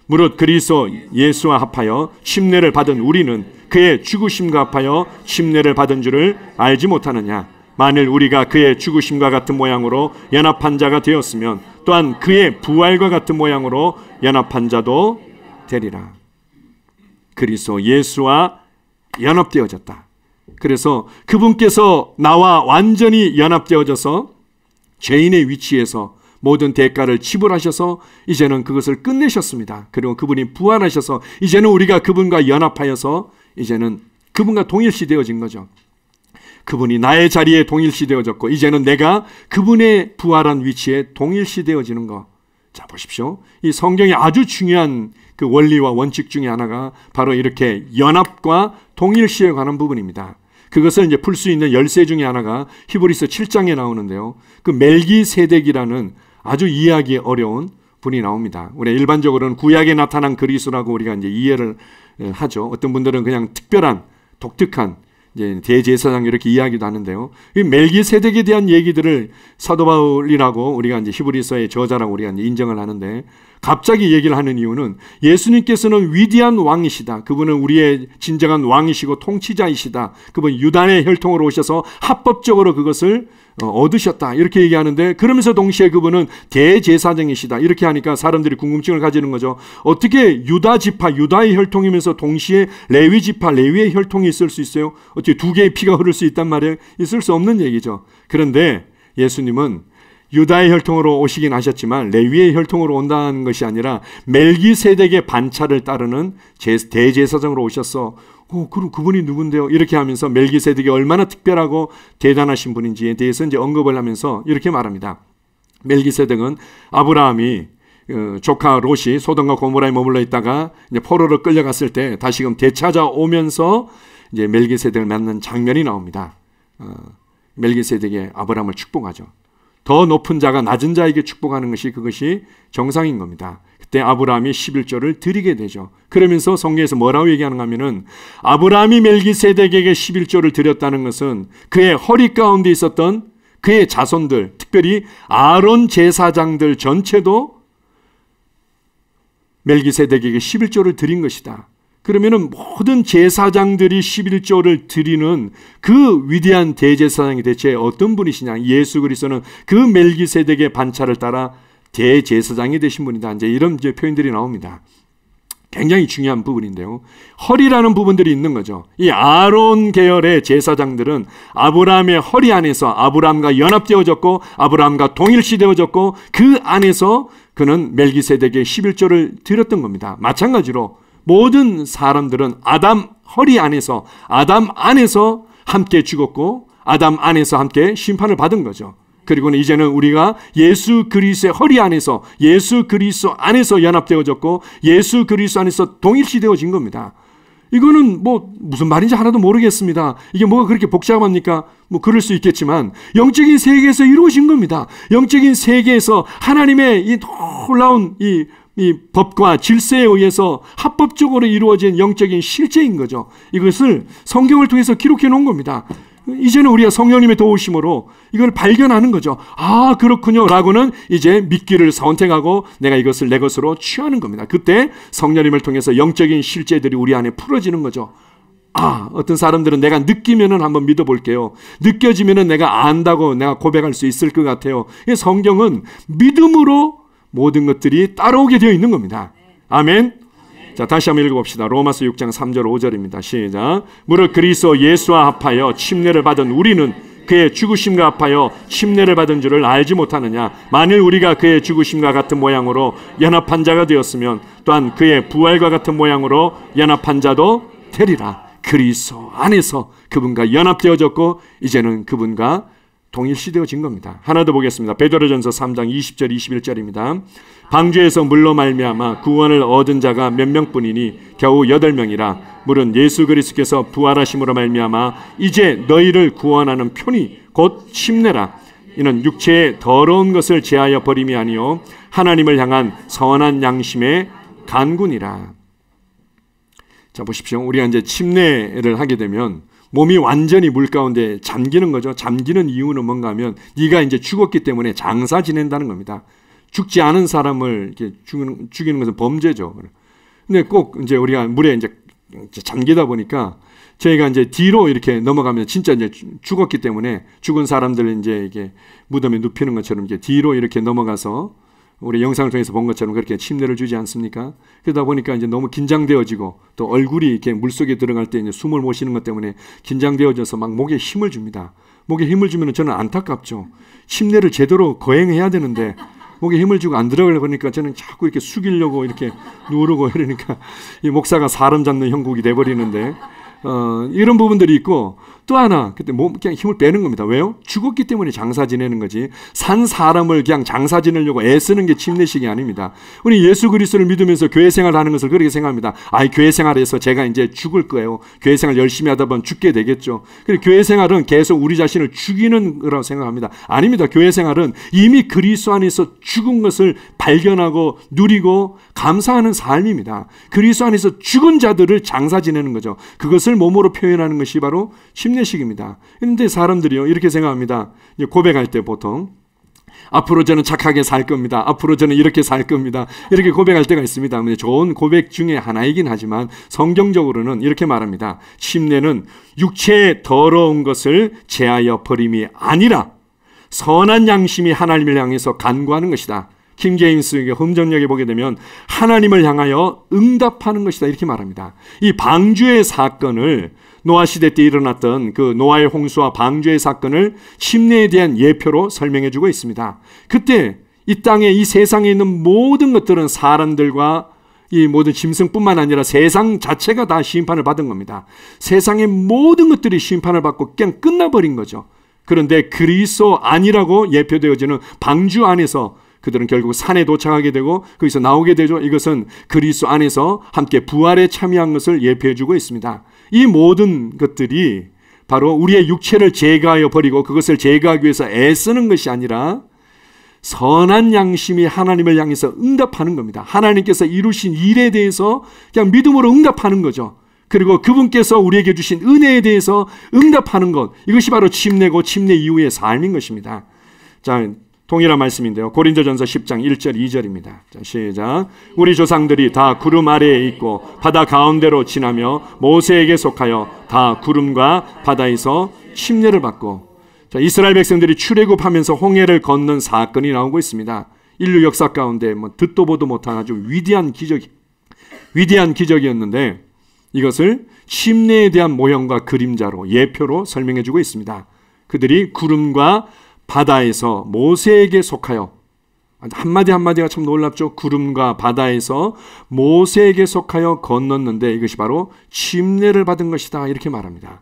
S1: 무릇 그리스도 예수와 합하여 침례를 받은 우리는 그의 죽으심과 합하여 침례를 받은 줄을 알지 못하느냐. 만일 우리가 그의 죽으심과 같은 모양으로 연합한 자가 되었으면 또한 그의 부활과 같은 모양으로 연합한 자도 되리라. 그리스도 예수와 연합되어졌다. 그래서 그분께서 나와 완전히 연합되어져서 죄인의 위치에서 모든 대가를 지불하셔서 이제는 그것을 끝내셨습니다. 그리고 그분이 부활하셔서 이제는 우리가 그분과 연합하여서 이제는 그분과 동일시되어진 거죠. 그분이 나의 자리에 동일시되어졌고 이제는 내가 그분의 부활한 위치에 동일시되어지는 것. 자, 보십시오. 이 성경의 아주 중요한 그 원리와 원칙 중에 하나가 바로 이렇게 연합과 동일시에 관한 부분입니다. 그것을 이제 풀 수 있는 열쇠 중에 하나가 히브리서 7장에 나오는데요. 그 멜기세덱이라는 아주 이해하기 어려운 분이 나옵니다. 우리 일반적으로는 구약에 나타난 그리스도라고 우리가 이제 이해를 하죠. 어떤 분들은 그냥 특별한 독특한 이제 대제사장 이렇게 이야기도 하는데요. 이 멜기세덱에 대한 얘기들을 사도 바울이라고 우리가 이제 히브리서의 저자라고 우리가 이제 인정을 하는데 갑자기 얘기를 하는 이유는 예수님께서는 위대한 왕이시다. 그분은 우리의 진정한 왕이시고 통치자이시다. 그분 유다의 혈통으로 오셔서 합법적으로 그것을 얻으셨다. 이렇게 얘기하는데 그러면서 동시에 그분은 대제사장이시다. 이렇게 하니까 사람들이 궁금증을 가지는 거죠. 어떻게 유다 지파, 유다의 혈통이면서 동시에 레위 지파, 레위의 혈통이 있을 수 있어요? 어떻게 두 개의 피가 흐를 수 있단 말이에요? 있을 수 없는 얘기죠. 그런데 예수님은 유다의 혈통으로 오시긴 하셨지만 레위의 혈통으로 온다는 것이 아니라 멜기세덱의 반차를 따르는 대제사장으로 오셨어. 그럼 그분이 누군데요? 이렇게 하면서 멜기세덱이 얼마나 특별하고 대단하신 분인지에 대해서 이제 언급을 하면서 이렇게 말합니다. 멜기세덱은 아브라함이 조카 롯이 소돔과 고모라에 머물러 있다가 이제 포로로 끌려갔을 때 다시금 되찾아오면서 이제 멜기세덱을 만난 장면이 나옵니다. 멜기세덱이 아브라함을 축복하죠. 더 높은 자가 낮은 자에게 축복하는 것이 그것이 정상인 겁니다. 그때 아브라함이 11조를 드리게 되죠. 그러면서 성경에서 뭐라고 얘기하는가 하면은 아브라함이 멜기세덱에게 11조를 드렸다는 것은 그의 허리 가운데 있었던 그의 자손들, 특별히 아론 제사장들 전체도 멜기세덱에게 11조를 드린 것이다. 그러면은 모든 제사장들이 11조를 드리는 그 위대한 대제사장이 대체 어떤 분이시냐? 예수 그리스도는 그 멜기세덱의 반차를 따라 대제사장이 되신 분이다. 이제 이런 이제 표현들이 나옵니다. 굉장히 중요한 부분인데요. 허리라는 부분들이 있는 거죠. 이 아론 계열의 제사장들은 아브라함의 허리 안에서 아브라함과 연합되어졌고 아브라함과 동일시되어졌고 그 안에서 그는 멜기세덱의 11조를 드렸던 겁니다. 마찬가지로 모든 사람들은 아담 허리 안에서 아담 안에서 함께 죽었고 아담 안에서 함께 심판을 받은 거죠. 그리고는 이제는 우리가 예수 그리스도의 허리 안에서 예수 그리스도 안에서 연합되어졌고 예수 그리스도 안에서 동일시되어진 겁니다. 이거는 뭐 무슨 말인지 하나도 모르겠습니다. 이게 뭐가 그렇게 복잡합니까? 뭐 그럴 수 있겠지만 영적인 세계에서 이루어진 겁니다. 영적인 세계에서 하나님의 이 놀라운 이 법과 질서에 의해서 합법적으로 이루어진 영적인 실제인 거죠. 이것을 성경을 통해서 기록해 놓은 겁니다. 이제는 우리가 성령님의 도우심으로 이걸 발견하는 거죠. 아, 그렇군요 라고는 이제 믿기를 선택하고 내가 이것을 내 것으로 취하는 겁니다. 그때 성령님을 통해서 영적인 실제들이 우리 안에 풀어지는 거죠. 아, 어떤 사람들은 내가 느끼면은 한번 믿어볼게요. 느껴지면은 내가 안다고 내가 고백할 수 있을 것 같아요. 성경은 믿음으로 모든 것들이 따라오게 되어 있는 겁니다. 아멘. 자, 다시 한번 읽어봅시다. 로마서 6장 3절 5절입니다. 시작. 무릇 그리스도 예수와 합하여 침례를 받은 우리는 그의 죽으심과 합하여 침례를 받은 줄을 알지 못하느냐. 만일 우리가 그의 죽으심과 같은 모양으로 연합한 자가 되었으면 또한 그의 부활과 같은 모양으로 연합한 자도 되리라. 그리스도 안에서 그분과 연합되어졌고 이제는 그분과 동일시되어진 겁니다. 하나 더 보겠습니다. 베드로전서 3장 20절 21절입니다. 방주에서 물로 말미암아 구원을 얻은 자가 몇 명뿐이니 겨우 8명이라. 물은 예수 그리스도께서 부활하심으로 말미암아 이제 너희를 구원하는 편이 곧 침례라. 이는 육체의 더러운 것을 제하여 버림이 아니요 하나님을 향한 선한 양심의 간군이라. 자, 보십시오. 우리가 이제 침례를 하게 되면 몸이 완전히 물 가운데 잠기는 거죠. 잠기는 이유는 뭔가 하면 네가 이제 죽었기 때문에 장사 지낸다는 겁니다. 죽지 않은 사람을 이렇게 죽이는 것은 범죄죠. 근데 꼭 이제 우리가 물에 이제 잠기다 보니까 저희가 이제 뒤로 이렇게 넘어가면 진짜 이제 죽었기 때문에 죽은 사람들 이제 이게 무덤에 눕히는 것처럼 이렇게 뒤로 이렇게 넘어가서 우리 영상을 통해서 본 것처럼 그렇게 침례를 주지 않습니까? 그러다 보니까 이제 너무 긴장되어지고 또 얼굴이 이렇게 물속에 들어갈 때 이제 숨을 못 쉬는 것 때문에 긴장되어져서 막 목에 힘을 줍니다. 목에 힘을 주면 저는 안타깝죠. 침례를 제대로 거행해야 되는데 목에 힘을 주고 안 들어가려고 하니까 저는 자꾸 이렇게 숙이려고 이렇게 누르고 이러니까 이 목사가 사람 잡는 형국이 돼버리는데 이런 부분들이 있고 또 하나 그때 그냥 힘을 빼는 겁니다. 왜요? 죽었기 때문에 장사 지내는 거지 산 사람을 그냥 장사 지내려고 애쓰는 게 침례식이 아닙니다. 우리 예수 그리스도를 믿으면서 교회 생활하는 것을 그렇게 생각합니다. 아이 교회 생활에서 제가 이제 죽을 거예요. 교회 생활 열심히 하다 보면 죽게 되겠죠. 그리고 교회 생활은 계속 우리 자신을 죽이는 거라고 생각합니다. 아닙니다. 교회 생활은 이미 그리스도 안에서 죽은 것을 발견하고 누리고 감사하는 삶입니다. 그리스도 안에서 죽은 자들을 장사 지내는 거죠. 그것을 몸으로 표현하는 것이 바로 침례식입니다. 그런데 사람들이요 이렇게 생각합니다. 고백할 때 보통 앞으로 저는 착하게 살 겁니다. 앞으로 저는 이렇게 살 겁니다. 이렇게 고백할 때가 있습니다. 좋은 고백 중에 하나이긴 하지만 성경적으로는 이렇게 말합니다. 침례는 육체의 더러운 것을 제하여 버림이 아니라 선한 양심이 하나님을 향해서 간구하는 것이다. 킹 제임스 흠정역에 보게 되면 하나님을 향하여 응답하는 것이다 이렇게 말합니다. 이 방주의 사건을 노아 시대 때 일어났던 그 노아의 홍수와 방주의 사건을 침례에 대한 예표로 설명해 주고 있습니다. 그때 이 땅에 이 세상에 있는 모든 것들은 사람들과 이 모든 짐승뿐만 아니라 세상 자체가 다 심판을 받은 겁니다. 세상의 모든 것들이 심판을 받고 그냥 끝나버린 거죠. 그런데 그리스도 아니라고 예표되어지는 방주 안에서 그들은 결국 산에 도착하게 되고 거기서 나오게 되죠. 이것은 그리스도 안에서 함께 부활에 참여한 것을 예표해 주고 있습니다. 이 모든 것들이 바로 우리의 육체를 제거하여 버리고 그것을 제거하기 위해서 애쓰는 것이 아니라 선한 양심이 하나님을 향해서 응답하는 겁니다. 하나님께서 이루신 일에 대해서 그냥 믿음으로 응답하는 거죠. 그리고 그분께서 우리에게 주신 은혜에 대해서 응답하는 것, 이것이 바로 침례고 침례 이후의 삶인 것입니다. 자, 동일한 말씀인데요. 고린도전서 10장 1절 2절입니다. 자, 시작. 우리 조상들이 다 구름 아래에 있고 바다 가운데로 지나며 모세에게 속하여 다 구름과 바다에서 침례를 받고, 자, 이스라엘 백성들이 출애굽하면서 홍해를 건넌 사건이 나오고 있습니다. 인류 역사 가운데 뭐 듣도 보도 못한 아주 위대한 기적이었는데 이것을 침례에 대한 모형과 그림자로 예표로 설명해 주고 있습니다. 그들이 구름과 바다에서 모세에게 속하여, 한마디 한마디가 참 놀랍죠. 구름과 바다에서 모세에게 속하여 건넜는데 이것이 바로 침례를 받은 것이다, 이렇게 말합니다.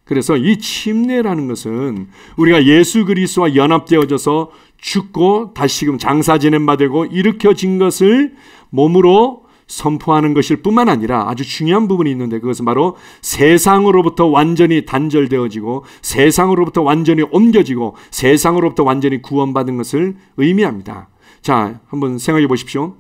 S1: 그래서 이 침례라는 것은 우리가 예수 그리스도와 연합되어져서 죽고 다시금 장사 지냄 받고 일으켜진 것을 몸으로 선포하는 것일 뿐만 아니라 아주 중요한 부분이 있는데, 그것은 바로 세상으로부터 완전히 단절되어지고 세상으로부터 완전히 옮겨지고 세상으로부터 완전히 구원받은 것을 의미합니다. 자, 한번 생각해 보십시오.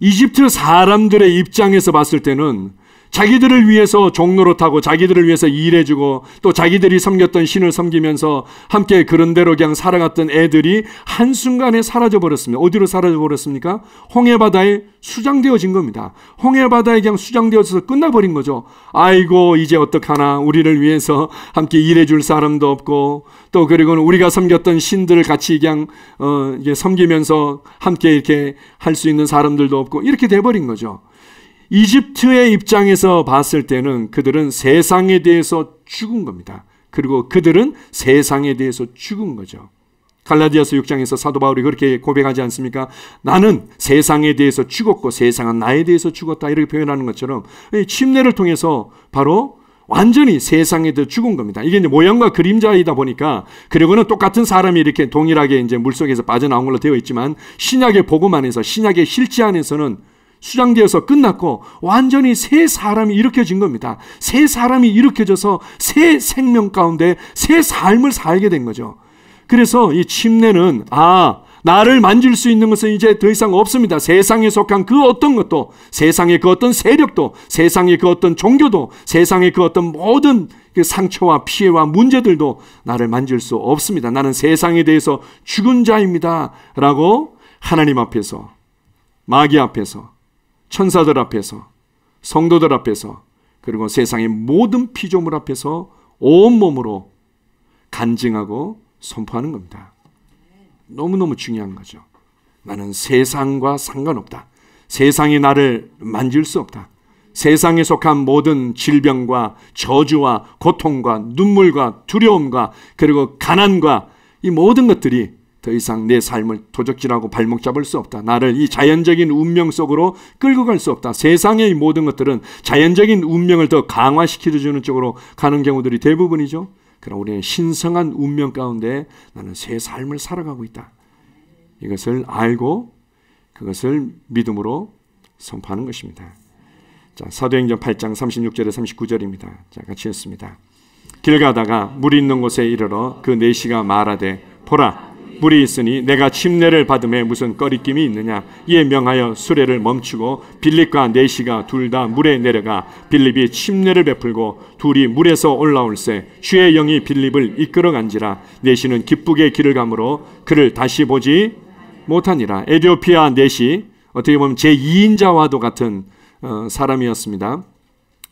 S1: 이집트 사람들의 입장에서 봤을 때는 자기들을 위해서 종노릇하고 자기들을 위해서 일해주고 또 자기들이 섬겼던 신을 섬기면서 함께 그런 대로 그냥 살아갔던 애들이 한순간에 사라져버렸습니다. 어디로 사라져버렸습니까? 홍해바다에 수장되어진 겁니다. 홍해바다에 그냥 수장되어져서 끝나버린 거죠. 아이고, 이제 어떡하나, 우리를 위해서 함께 일해줄 사람도 없고 또 그리고는 우리가 섬겼던 신들을 같이 그냥 이게 섬기면서 함께 이렇게 할 수 있는 사람들도 없고 이렇게 돼버린 거죠. 이집트의 입장에서 봤을 때는 그들은 세상에 대해서 죽은 겁니다. 그리고 그들은 세상에 대해서 죽은 거죠. 갈라디아서 6장에서 사도 바울이 그렇게 고백하지 않습니까? 나는 세상에 대해서 죽었고 세상은 나에 대해서 죽었다, 이렇게 표현하는 것처럼 침례를 통해서 바로 완전히 세상에 대해서 죽은 겁니다. 이게 이제 모양과 그림자이다 보니까, 그리고는 똑같은 사람이 이렇게 동일하게 이제 물속에서 빠져나온 걸로 되어 있지만 신약의 복음 안에서, 신약의 실제 안에서는 수장되어서 끝났고 완전히 새 사람이 일으켜진 겁니다. 새 사람이 일으켜져서 새 생명 가운데 새 삶을 살게 된 거죠. 그래서 이 침례는 나를 만질 수 있는 것은 이제 더 이상 없습니다. 세상에 속한 그 어떤 것도, 세상의 그 어떤 세력도, 세상의 그 어떤 종교도, 세상의 그 어떤 모든 그 상처와 피해와 문제들도 나를 만질 수 없습니다. 나는 세상에 대해서 죽은 자입니다 라고 하나님 앞에서, 마귀 앞에서, 천사들 앞에서, 성도들 앞에서, 그리고 세상의 모든 피조물 앞에서 온몸으로 간증하고 선포하는 겁니다. 너무너무 중요한 거죠. 나는 세상과 상관없다. 세상이 나를 만질 수 없다. 세상에 속한 모든 질병과 저주와 고통과 눈물과 두려움과 그리고 가난과 이 모든 것들이 더 이상 내 삶을 도적질하고 발목 잡을 수 없다. 나를 이 자연적인 운명 속으로 끌고 갈 수 없다. 세상의 이 모든 것들은 자연적인 운명을 더 강화시켜주는 쪽으로 가는 경우들이 대부분이죠. 그러나 우리는 신성한 운명 가운데 나는 새 삶을 살아가고 있다. 이것을 알고 그것을 믿음으로 선포하는 것입니다. 자, 사도행전 8장 36절에 39절입니다. 자, 같이 읽습니다. 길 가다가 물이 있는 곳에 이르러 그 내시가 말하되, 보라, 물이 있으니 내가 침례를 받음에 무슨 꺼리낌이 있느냐. 이에 명하여 수레를 멈추고 빌립과 내시가 둘 다 물에 내려가 빌립이 침례를 베풀고 둘이 물에서 올라올세 주의 영이 빌립을 이끌어간지라. 내시는 기쁘게 길을 가므로 그를 다시 보지 못하니라. 에티오피아 내시, 어떻게 보면 제2인자와도 같은 사람이었습니다.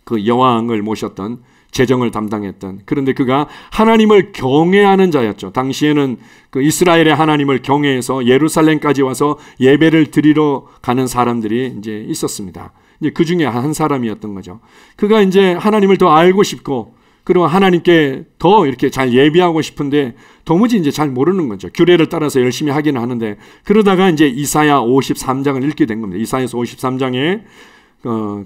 S1: 그 여왕을 모셨던, 재정을 담당했던, 그런데 그가 하나님을 경외하는 자였죠. 당시에는 그 이스라엘의 하나님을 경외해서 예루살렘까지 와서 예배를 드리러 가는 사람들이 이제 있었습니다. 이제 그 중에 한 사람이었던 거죠. 그가 이제 하나님을 더 알고 싶고, 그리고 하나님께 더 이렇게 잘 예배하고 싶은데 도무지 이제 잘 모르는 거죠. 규례를 따라서 열심히 하기는 하는데, 그러다가 이제 이사야 53장을 읽게 된 겁니다. 이사야서 53장에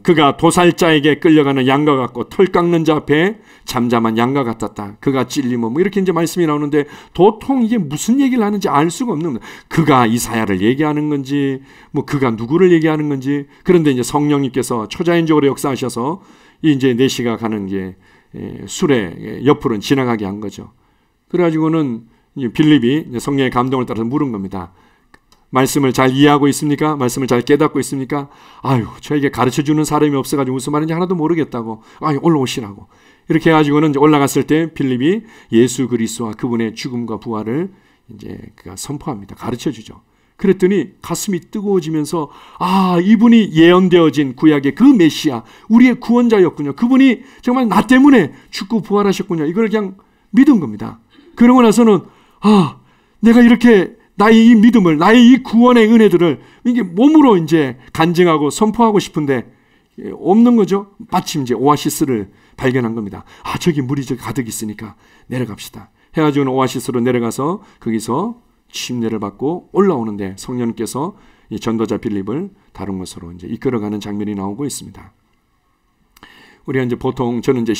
S1: 그가 도살자에게 끌려가는 양과 같고 털 깎는 자 앞에 잠잠한 양과 같았다. 그가 찔리면 뭐 이렇게 이제 말씀이 나오는데 도통 이게 무슨 얘기를 하는지 알 수가 없는 거예요. 그가 이사야를 얘기하는 건지 뭐 그가 누구를 얘기하는 건지. 그런데 이제 성령님께서 초자연적으로 역사하셔서 이제 내시가 가는 게 수레 옆으로 지나가게 한 거죠. 그래가지고는 빌립이 성령의 감동을 따라서 물은 겁니다. 말씀을 잘 이해하고 있습니까? 말씀을 잘 깨닫고 있습니까? 아유, 저에게 가르쳐주는 사람이 없어가지고 무슨 말인지 하나도 모르겠다고. 아유, 올라오시라고. 이렇게 해가지고는 이제 올라갔을 때 빌립이 예수 그리스도와 그분의 죽음과 부활을 이제 그가 선포합니다. 가르쳐주죠. 그랬더니 가슴이 뜨거워지면서, 이분이 예언되어진 구약의 그 메시아, 우리의 구원자였군요. 그분이 정말 나 때문에 죽고 부활하셨군요. 이걸 그냥 믿은 겁니다. 그러고 나서는, 내가 이렇게 나의 이 믿음을, 나의 이 구원의 은혜들을 이게 몸으로 이제 간증하고 선포하고 싶은데 없는 거죠. 마침 이제 오아시스를 발견한 겁니다. 아, 저기 물이 저기 가득 있으니까 내려갑시다. 해가지고는 오아시스로 내려가서 거기서 침례를 받고 올라오는데 성령께서 이 전도자 빌립을 다른 곳으로 이제 이끌어가는 장면이 나오고 있습니다. 우리가 이제 보통 저는 이제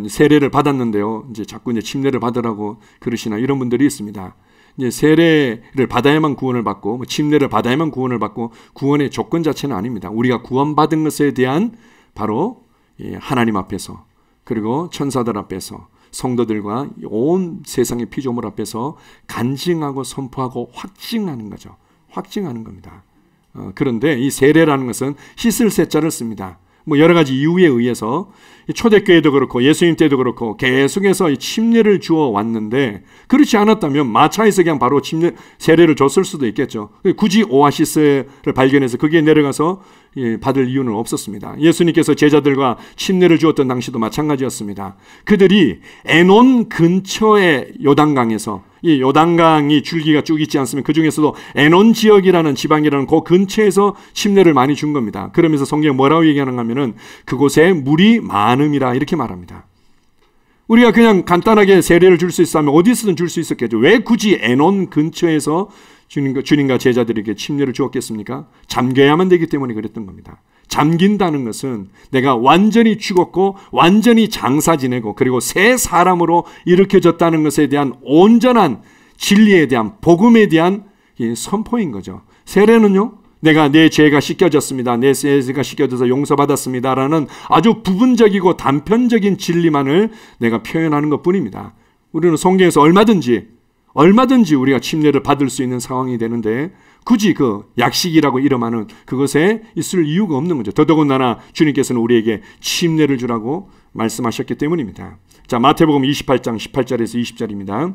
S1: 세례를 받았는데요. 이제 자꾸 이제 침례를 받으라고 그러시나 이런 분들이 있습니다. 이제 세례를 받아야만 구원을 받고 침례를 받아야만 구원을 받고 구원의 조건 자체는 아닙니다. 우리가 구원받은 것에 대한 바로 하나님 앞에서 그리고 천사들 앞에서 성도들과 온 세상의 피조물 앞에서 간증하고 선포하고 확증하는 거죠. 확증하는 겁니다. 그런데 이 세례라는 것은 씻을 세자를 씁니다. 뭐 여러 가지 이유에 의해서 초대교회도 그렇고 예수님 때도 그렇고 계속해서 이 침례를 주어 왔는데 그렇지 않았다면 마차에서 그냥 바로 세례를 줬을 수도 있겠죠. 굳이 오아시스를 발견해서 거기에 내려가서 받을 이유는 없었습니다. 예수님께서 제자들과 침례를 주었던 당시도 마찬가지였습니다. 그들이 에논 근처의 요단강에서 이 요단강이 줄기가 쭉 있지 않으면 그 중에서도 에논 지역이라는 지방이라는 그 근처에서 침례를 많이 준 겁니다. 그러면서 성경이 뭐라고 얘기하는가 하면은 그곳에 물이 많음이라 이렇게 말합니다. 우리가 그냥 간단하게 세례를 줄 수 있었다면 어디서든 줄 수 있었겠죠. 왜 굳이 에논 근처에서 주님과 제자들에게 침례를 주었겠습니까? 잠겨야만 되기 때문에 그랬던 겁니다. 잠긴다는 것은 내가 완전히 죽었고 완전히 장사 지내고 그리고 새 사람으로 일으켜졌다는 것에 대한 온전한 진리에 대한 복음에 대한 선포인 거죠. 세례는요, 내가 내 죄가 씻겨졌습니다. 내 죄가 씻겨져서 용서받았습니다. 라는 아주 부분적이고 단편적인 진리만을 내가 표현하는 것 뿐입니다. 우리는 성경에서 얼마든지 우리가 침례를 받을 수 있는 상황이 되는데 굳이 그 약식이라고 이름하는 그것에 있을 이유가 없는 거죠. 더더군다나 주님께서는 우리에게 침례를 주라고 말씀하셨기 때문입니다. 자, 마태복음 28장 18절에서 20절입니다.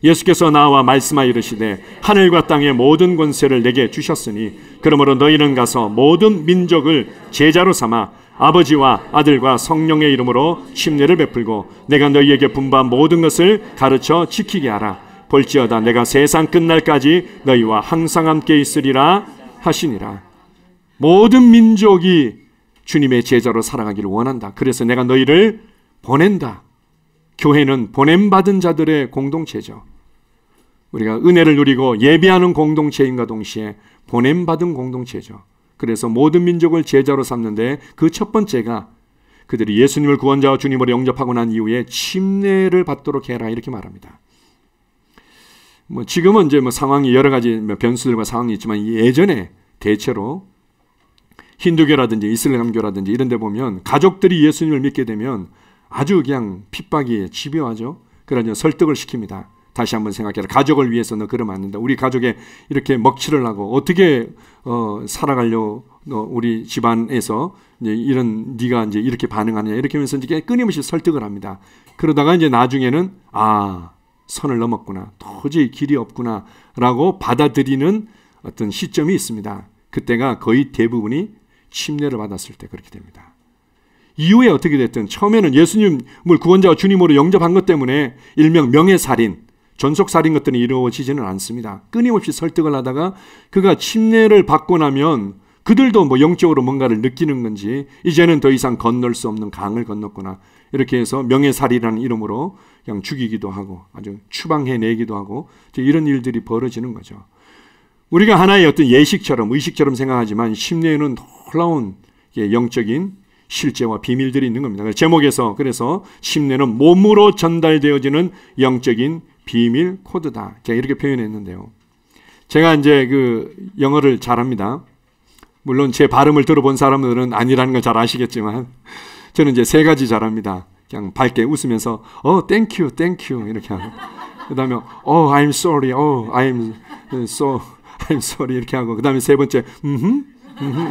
S1: 예수께서 나와 말씀하여 이르시되 하늘과 땅의 모든 권세를 내게 주셨으니 그러므로 너희는 가서 모든 민족을 제자로 삼아 아버지와 아들과 성령의 이름으로 침례를 베풀고 내가 너희에게 분부한 모든 것을 가르쳐 지키게 하라. 볼지어다 내가 세상 끝날까지 너희와 항상 함께 있으리라 하시니라. 모든 민족이 주님의 제자로 살아가기를 원한다. 그래서 내가 너희를 보낸다. 교회는 보냄받은 자들의 공동체죠. 우리가 은혜를 누리고 예배하는 공동체인가 동시에 보냄받은 공동체죠. 그래서 모든 민족을 제자로 삼는데 그 첫 번째가 그들이 예수님을 구원자와 주님으로 영접하고 난 이후에 침례를 받도록 해라 이렇게 말합니다. 뭐 지금은 이제 뭐 상황이 여러 가지 변수들과 상황이 있지만 예전에 대체로 힌두교라든지 이슬람교라든지 이런 데 보면 가족들이 예수님을 믿게 되면 아주 그냥 핍박이 집요하죠. 그래서 설득을 시킵니다. 다시 한번 생각해라. 가족을 위해서 너 그러면 안 된다. 우리 가족에 이렇게 먹칠을 하고 어떻게 살아가려 우리 집안에서 이제 이런 네가 이제 이렇게 반응하느냐 이렇게 하면서 이제 끊임없이 설득을 합니다. 그러다가 이제 나중에는 선을 넘었구나. 도저히 길이 없구나라고 받아들이는 어떤 시점이 있습니다. 그때가 거의 대부분이 침례를 받았을 때 그렇게 됩니다. 이후에 어떻게 됐든 처음에는 예수님을 구원자와 주님으로 영접한 것 때문에 일명 명예살인, 전속살인 것들이 이루어지지는 않습니다. 끊임없이 설득을 하다가 그가 침례를 받고 나면 그들도 뭐 영적으로 뭔가를 느끼는 건지 이제는 더 이상 건널 수 없는 강을 건넜구나. 이렇게 해서 명예살이라는 이름으로 그냥 죽이기도 하고 아주 추방해내기도 하고 이런 일들이 벌어지는 거죠. 우리가 하나의 어떤 예식처럼 의식처럼 생각하지만 침례에는 놀라운 영적인 실제와 비밀들이 있는 겁니다. 제목에서 그래서 침례는 몸으로 전달되어지는 영적인 비밀 코드다. 제가 이렇게 표현했는데요. 제가 이제 그 영어를 잘합니다. 물론 제 발음을 들어본 사람들은 아니라는 걸 잘 아시겠지만 저는 이제 세 가지 잘합니다. 그냥 밝게 웃으면서 thank you 이렇게 하고 그다음에 I'm sorry, I'm sorry 이렇게 하고 그다음에 세 번째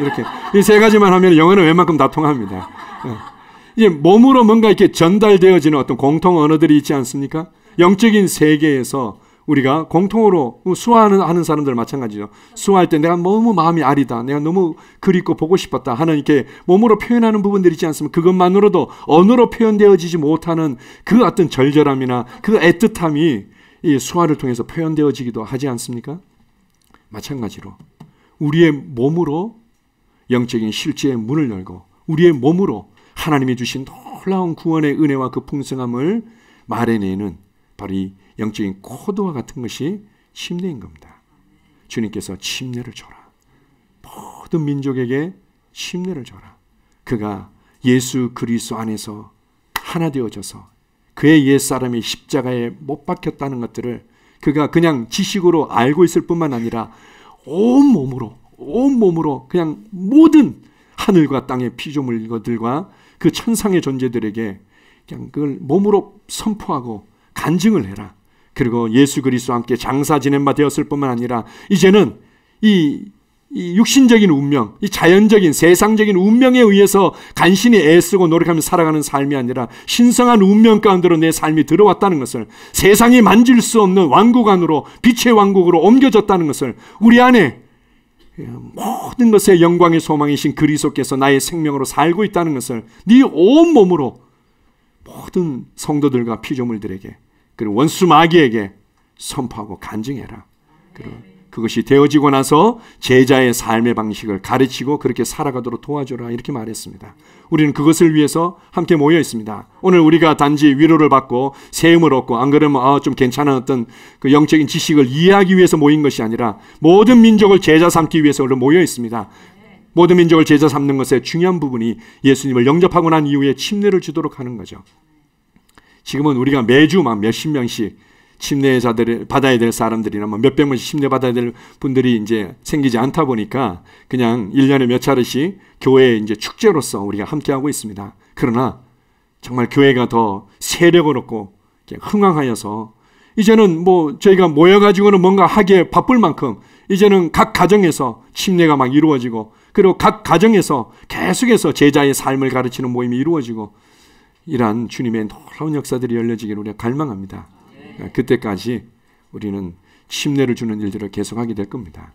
S1: 이렇게 이 세 가지만 하면 영어는 웬만큼 다 통합니다. 이제 몸으로 뭔가 이렇게 전달되어지는 어떤 공통 언어들이 있지 않습니까? 영적인 세계에서 우리가 공통으로 수화하는 사람들 마찬가지죠. 수화할 때 내가 너무 마음이 아리다. 내가 너무 그립고 보고 싶었다 하는 이렇게 몸으로 표현하는 부분들이 있지 않습니까? 그것만으로도 언어로 표현되어지지 못하는 그 어떤 절절함이나 그 애틋함이 이 수화를 통해서 표현되어지기도 하지 않습니까? 마찬가지로 우리의 몸으로 영적인 실제의 문을 열고 우리의 몸으로 하나님이 주신 놀라운 구원의 은혜와 그 풍성함을 말해내는 바로 이 영적인 코드와 같은 것이 침례인 겁니다. 주님께서 침례를 줘라. 모든 민족에게 침례를 줘라. 그가 예수 그리스도 안에서 하나 되어져서 그의 옛사람이 십자가에 못 박혔다는 것들을 그가 그냥 지식으로 알고 있을 뿐만 아니라 온몸으로 그냥 모든 하늘과 땅의 피조물들과 그 천상의 존재들에게 그냥 그걸 몸으로 선포하고 간증을 해라. 그리고 예수 그리스도와 함께 장사 지낸 바 되었을 뿐만 아니라 이제는 이 육신적인 운명, 이 자연적인 세상적인 운명에 의해서 간신히 애쓰고 노력하며 살아가는 삶이 아니라 신성한 운명 가운데로 내 삶이 들어왔다는 것을, 세상이 만질 수 없는 왕국 안으로, 빛의 왕국으로 옮겨졌다는 것을, 우리 안에 모든 것의 영광의 소망이신 그리스도께서 나의 생명으로 살고 있다는 것을 네 온몸으로 모든 성도들과 피조물들에게, 그리고 원수 마귀에게 선포하고 간증해라. 그리고 그것이 되어지고 나서 제자의 삶의 방식을 가르치고 그렇게 살아가도록 도와줘라, 이렇게 말했습니다. 우리는 그것을 위해서 함께 모여 있습니다. 오늘 우리가 단지 위로를 받고 세움을 얻고 안 그러면 좀 괜찮은 어떤 그 영적인 지식을 이해하기 위해서 모인 것이 아니라 모든 민족을 제자 삼기 위해서 우리 모여 있습니다. 모든 민족을 제자 삼는 것의 중요한 부분이 예수님을 영접하고 난 이후에 침례를 주도록 하는 거죠. 지금은 우리가 매주 막 몇십 명씩 침례자들을 받아야 될 사람들이나 뭐 몇백 명씩 침례 받아야 될 분들이 이제 생기지 않다 보니까 그냥 1년에 몇 차례씩 교회의 이제 축제로서 우리가 함께하고 있습니다. 그러나 정말 교회가 더 세력을 얻고 흥황하여서 이제는 뭐 저희가 모여가지고는 뭔가 하기에 바쁠 만큼 이제는 각 가정에서 침례가 막 이루어지고, 그리고 각 가정에서 계속해서 제자의 삶을 가르치는 모임이 이루어지고, 이러한 주님의 놀라운 역사들이 열려지기를 우리가 갈망합니다. 그때까지 우리는 침례를 주는 일들을 계속하게 될 겁니다.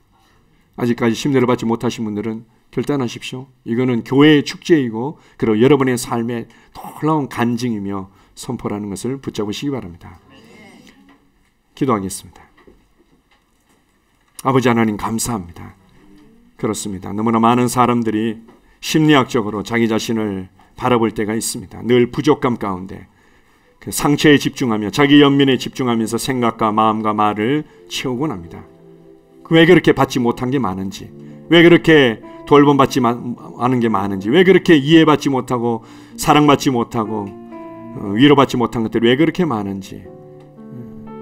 S1: 아직까지 침례를 받지 못하신 분들은 결단하십시오. 이거는 교회의 축제이고, 그리고 여러분의 삶의 놀라운 간증이며 선포라는 것을 붙잡으시기 바랍니다. 기도하겠습니다. 아버지 하나님, 감사합니다. 그렇습니다. 너무나 많은 사람들이 심리학적으로 자기 자신을 바라볼 때가 있습니다. 늘 부족감 가운데 그 상처에 집중하며 자기 연민에 집중하면서 생각과 마음과 말을 채우곤 합니다. 왜 그렇게 받지 못한 게 많은지, 왜 그렇게 돌봄받지 않은 게 많은지, 왜 그렇게 이해받지 못하고 사랑받지 못하고 위로받지 못한 것들이 왜 그렇게 많은지.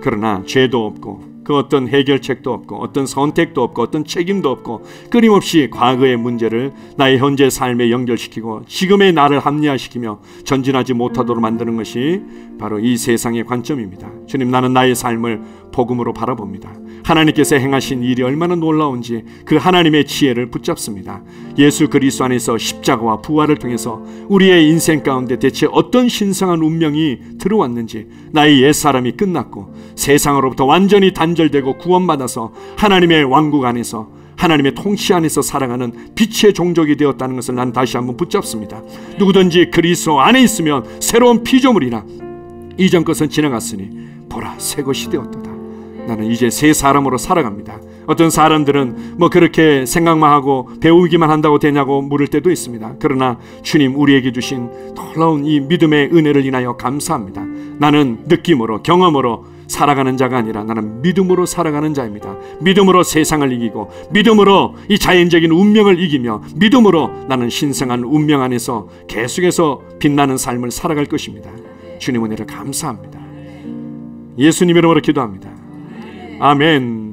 S1: 그러나 죄도 없고 그 어떤 해결책도 없고 어떤 선택도 없고 어떤 책임도 없고 끊임없이 과거의 문제를 나의 현재 삶에 연결시키고 지금의 나를 합리화시키며 전진하지 못하도록 만드는 것이 바로 이 세상의 관점입니다. 주님, 나는 나의 삶을 복음으로 바라봅니다. 하나님께서 행하신 일이 얼마나 놀라운지 그 하나님의 지혜를 붙잡습니다. 예수 그리스도 안에서 십자가와 부활을 통해서 우리의 인생 가운데 대체 어떤 신성한 운명이 들어왔는지, 나의 옛사람이 끝났고 세상으로부터 완전히 단절되고 구원받아서 하나님의 왕국 안에서 하나님의 통치 안에서 살아가는 빛의 종족이 되었다는 것을 난 다시 한번 붙잡습니다. 누구든지 그리스도 안에 있으면 새로운 피조물이라, 이전 것은 지나갔으니 보라 새 것이 되었도다. 나는 이제 새 사람으로 살아갑니다. 어떤 사람들은 뭐 그렇게 생각만 하고 배우기만 한다고 되냐고 물을 때도 있습니다. 그러나 주님 우리에게 주신 놀라운 이 믿음의 은혜를 인하여 감사합니다. 나는 느낌으로 경험으로 살아가는 자가 아니라 나는 믿음으로 살아가는 자입니다. 믿음으로 세상을 이기고 믿음으로 이 자연적인 운명을 이기며 믿음으로 나는 신성한 운명 안에서 계속해서 빛나는 삶을 살아갈 것입니다. 주님 은혜를 감사합니다. 예수님 이름으로 기도합니다. 아멘.